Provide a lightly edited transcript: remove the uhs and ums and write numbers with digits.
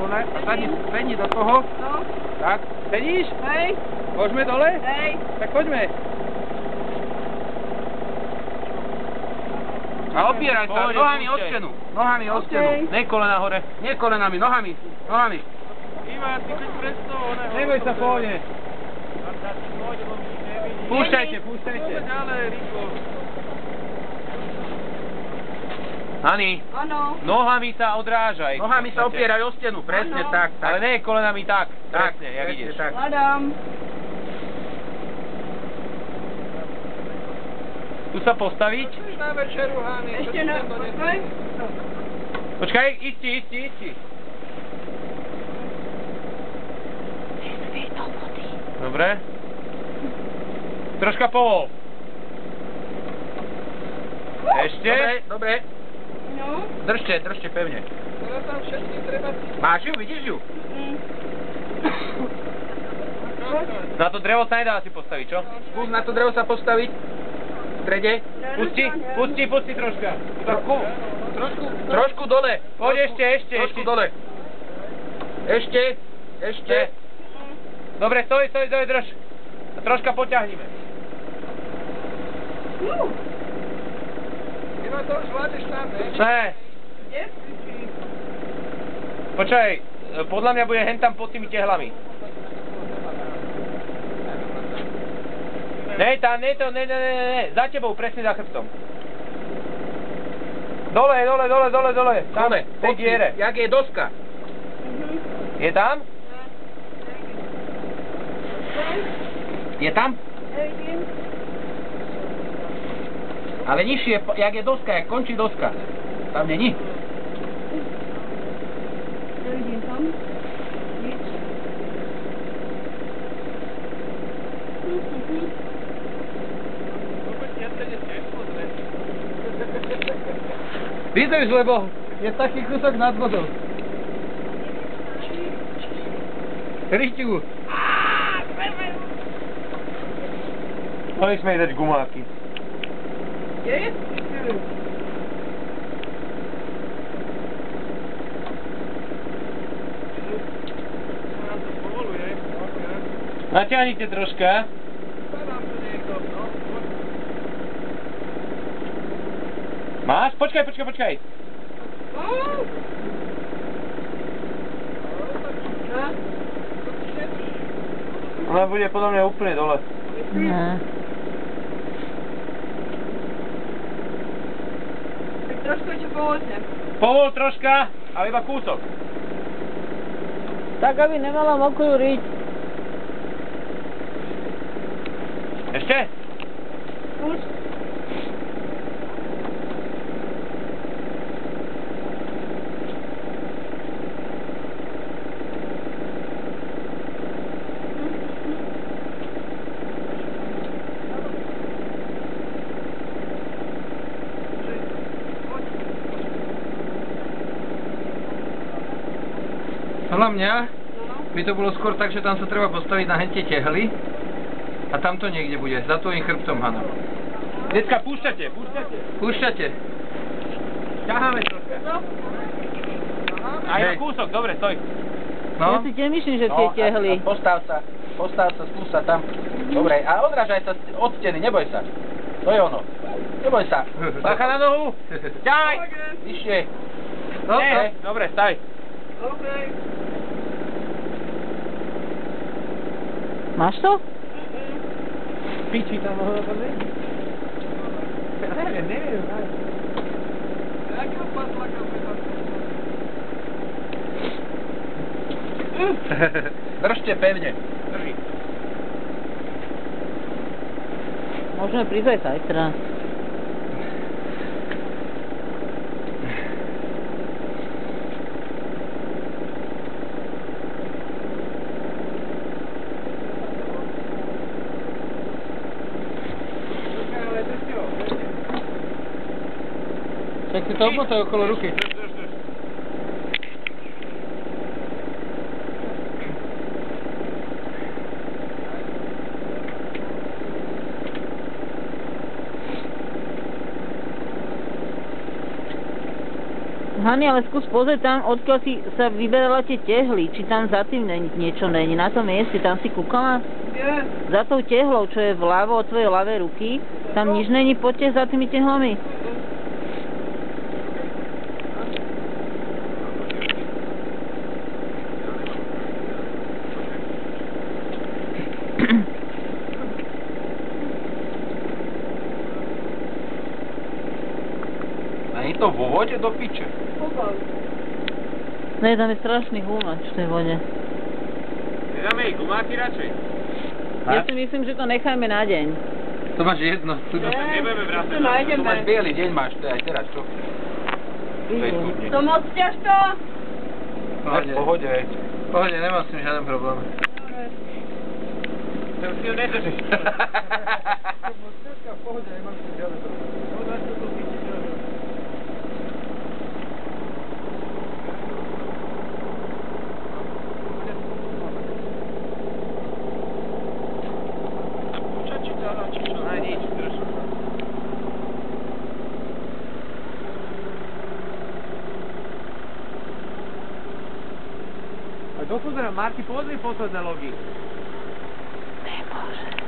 vole, sedni do toho. No. Tak, sedíš? Hej. Poďme dole? Hej. Tak poďme. A opieraj sa, nohami o stenu. Nohami o stenu. Ne kolena hore. Nie kolenami, nohami. Nohami. Ivan, ty keď presto, Neboj sa, pohode. Púšťajte, púšťajte. Poďme ďalej, rýchlo. Hani, Áno. nohami sa odrážaj. Nohami sa opieraj o stenu, presne Áno. tak. Ale nie kolenami tak, presne, jak presne ideš. tak. Hľadám. Tu sa postaviť. Chceš na večeru, Hani? Ešte na... Počkaj. Počkaj, isti. Dobre. Troška povol. Ešte. Dobre. No. Držte pevne. Teraz tam všetky treba... Máš ju, vidíš ju? Na to drevo sa nedá asi postaviť, čo? Skús na to drevo sa postaviť. V strede. Pusti troška. Trošku dole. Poď ešte. Trošku dole. Ešte. Dobre, stoj, drž. A troška poťahnime. Ivan, to už vládeš tam, ne? Ne. Kde? Počkaj, podľa mňa bude hen tam pod tými tehlami. Ne, za tebou, presne za chrbtom. Dole. Tam, tej diere. Jak je doska. Je tam? Je tam? Nevidím. Ale nižšie, jak je doska, jak končí doska. Tam není. Nevidím tam. Nič. Vydrž, lebo je taký kúsok nad vodou. Rišťu. Mali sme jej dať gumáky. Kde je? Natiahnite troška. Padám tu niekto, no. Máš? Počkaj. Ona bude podľa mňa úplne dole. Ne. Tak trošku ešte povodne. Povol troška, ale iba kúsok. Tak, aby nemala mokrú riť. Ešte? Už. Podľa mňa by to bolo skôr tak, že tam sa treba postaviť na hentie tehly a tam to niekde bude, za tvojím chrbtom, Hana. Decka, púšťate. Ťaháme troška. A iba kúsok, dobre, stoj. Ja si nemyslím, že tie tehly. Postav sa, skús sa tam. Dobre, a odrážaj sa od steny, neboj sa. To je ono. Neboj sa. Bacha na nohu. Ťahaj. Vyššie. Dobre, staj. OK. Máš to? Piči tam mohlo to byť? Neviem. Jakého patlaka sme tam... Držte pevne. Drži. Môžeme prísť aj zajtra. Tak si to obmotaj okolo ruky. Aha, Hani, ale skús pozrieť tam, odkiaľ si sa vyberala tie tehly, či tam za tým niečo není. Na tom mieste, tam si kúkala? Je. Za tou tehlou, čo je vľavo od tvojej ľavej ruky, tam nič není, poďte za tými tehlami. Není to vo vode do piče? Pobav. Ne, tam je strašný humač v tej vode. Nedáme jej gumáky radšej. Ja si myslím, že to nechajme na deň. To máš jedno. Nebudeme vrácať. To nájdeme. Tu máš biely deň, máš to aj teraz, čo? To moc ťažko? V pohode. V pohode, nemám s tým žiaden problém. To si ho nedržíš. V pohode, nemám s tým žiaden problém. A dosudra, Marti, pozri posledné logy. Nebože.